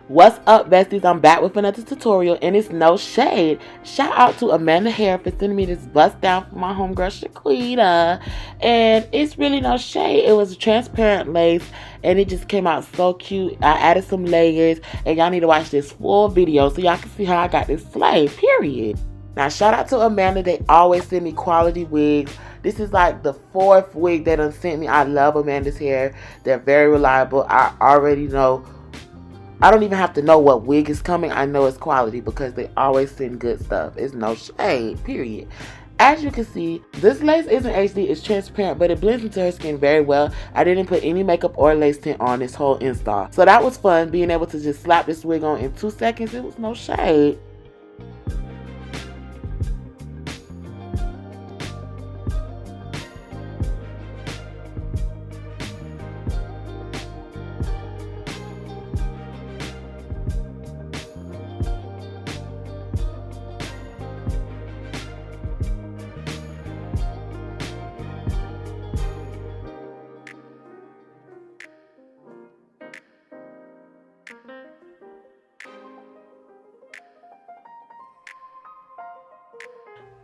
What's up, besties? I'm back with another tutorial, and it's no shade. Shout out to Amanda Hair for sending me this bust down from my homegirl Shaquita, and it's really no shade. It was a transparent lace, and it just came out so cute. I added some layers, and y'all need to watch this full video so y'all can see how I got this slay. Period. Now, shout out to Amanda. They always send me quality wigs. This is like the 4th wig they done sent me. I love Amanda's hair. They're very reliable. I already know. I don't even have to know what wig is coming. I know it's quality because they always send good stuff. It's no shade, period. As you can see, this lace isn't HD, it's transparent, but it blends into her skin very well. I didn't put any makeup or lace tint on this whole install. So that was fun, being able to just slap this wig on in 2 seconds. It was no shade.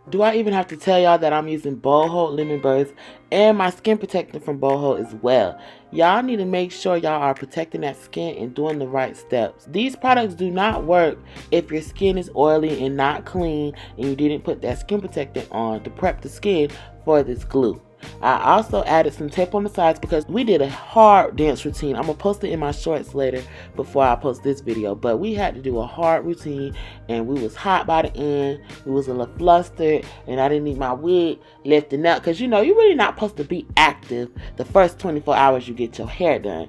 Do I even have to tell y'all that I'm using Boho Lemon Burst and my skin protector from Boho as well? Y'all need to make sure y'all are protecting that skin and doing the right steps. These products do not work if your skin is oily and not clean and you didn't put that skin protectant on to prep the skin for this glue. I also added some tape on the sides because we did a hard dance routine. I'm going to post it in my shorts later before I post this video. But we had to do a hard routine and we was hot by the end. We was a little flustered and I didn't need my wig lifting up. Because you know, you're really not supposed to be active the first 24 hours you get your hair done.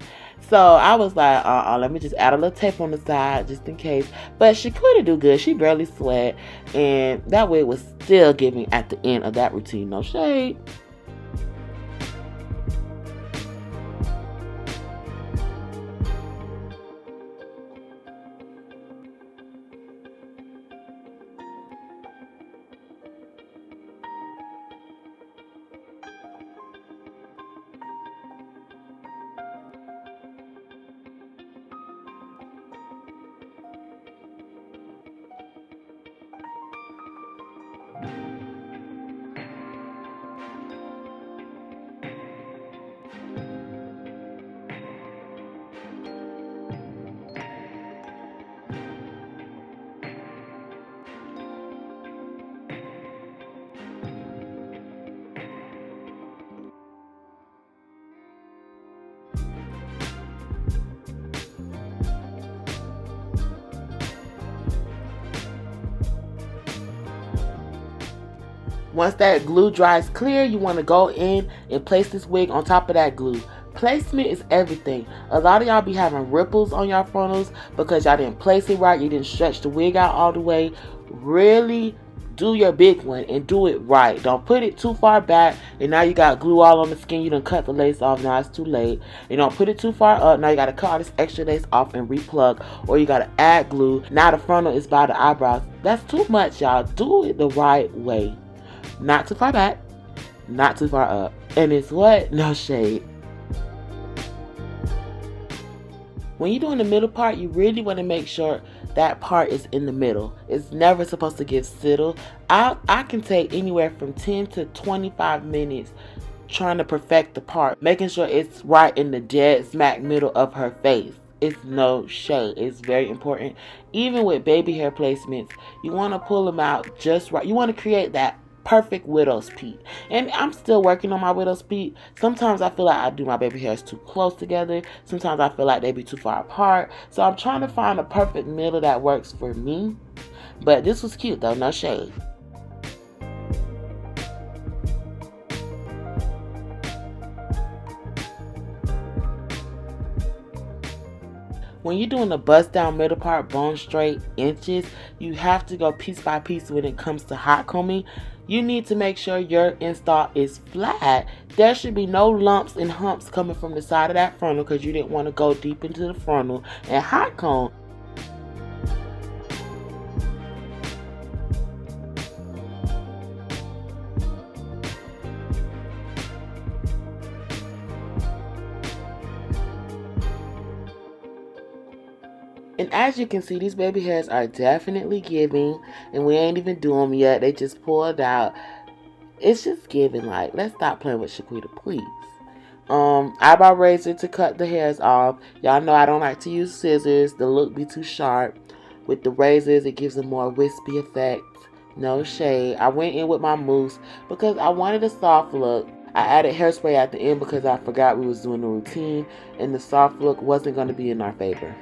So I was like, let me just add a little tape on the side just in case. But she couldn't do good. She barely sweat. And that wig was still giving at the end of that routine. No shade. Once that glue dries clear, you want to go in and place this wig on top of that glue. Placement is everything. A lot of y'all be having ripples on y'all frontals because y'all didn't place it right. You didn't stretch the wig out all the way. Really do your big one and do it right. Don't put it too far back and now you got glue all on the skin. You done cut the lace off. Now it's too late. You don't put it too far up. Now you got to cut all this extra lace off and replug, or you got to add glue. Now the frontal is by the eyebrows. That's too much, y'all. Do it the right way. Not too far back, not too far up. And it's what? No shade. When you're doing the middle part, you really want to make sure that part is in the middle. It's never supposed to get settled. I can take anywhere from 10 to 25 minutes trying to perfect the part, making sure it's right in the dead smack middle of her face. It's no shade. It's very important. Even with baby hair placements, you want to pull them out just right. You want to create that perfect widow's peak. And I'm still working on my widow's peak. Sometimes I feel like I do my baby hairs too close together. Sometimes I feel like they be too far apart. So I'm trying to find a perfect middle that works for me. But this was cute though, no shade. When you're doing the bust down middle part, bone straight inches, you have to go piece by piece when it comes to hot combing. You need to make sure your install is flat. There should be no lumps and humps coming from the side of that frontal because you didn't want to go deep into the frontal and hot comb. And as you can see, these baby hairs are definitely giving, and we ain't even doing them yet. They just pulled out. It's just giving, like, let's stop playing with Shaquita, please. Eyebrow razor to cut the hairs off. Y'all know I don't like to use scissors. The look be too sharp. With the razors, it gives a more wispy effect. No shade. I went in with my mousse because I wanted a soft look. I added hairspray at the end because I forgot we was doing the routine, and the soft look wasn't going to be in our favor.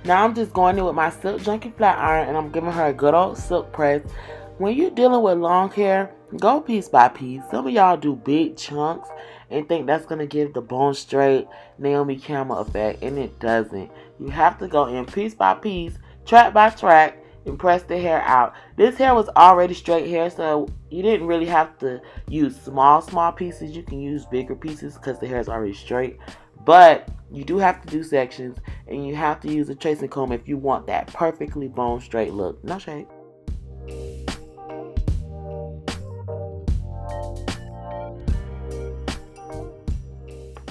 Now I'm just going in with my Silk Junkie flat iron, and I'm giving her a good old silk press. When you're dealing with long hair, go piece by piece. Some of y'all do big chunks and think that's going to give the bone straight Naomi Campbell effect, and it doesn't. You have to go in piece by piece, track by track, and press the hair out. This hair was already straight hair, so you didn't really have to use small pieces. You can use bigger pieces because the hair is already straight. But you do have to do sections, and you have to use a tracing comb if you want that perfectly bone straight look. No shade.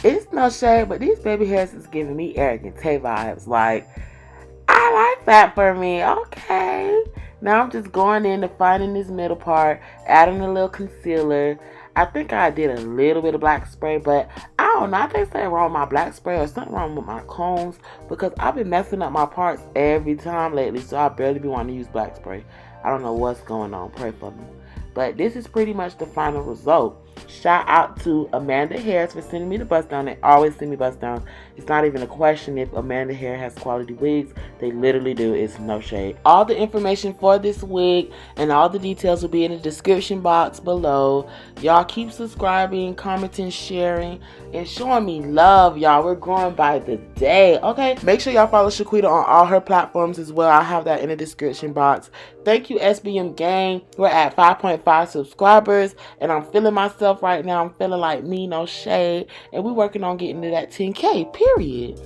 It's no shade, but these baby hairs is giving me arrogant Tay vibes. Like, I like that for me. Okay. Now I'm just going in to finding this middle part, adding a little concealer. I think I did a little bit of black spray, but I don't know. I think something wrong with my black spray or something wrong with my combs because I've been messing up my parts every time lately, so I barely be wanting to use black spray. I don't know what's going on. Pray for me. But this is pretty much the final result. Shout out to Amanda Harris for sending me the bust down. They always send me bust down. It's not even a question if Amanda Hair has quality wigs. They literally do. It's no shade. All the information for this wig and all the details will be in the description box below. Y'all keep subscribing, commenting, sharing, and showing me love, y'all. We're growing by the day. Okay, make sure y'all follow Shaquita on all her platforms as well. I'll have that in the description box. Thank you, SBM gang. We're at 5.5 subscribers, and I'm feeling myself right now. I'm feeling like me, no shade, and we're working on getting to that 10K, period.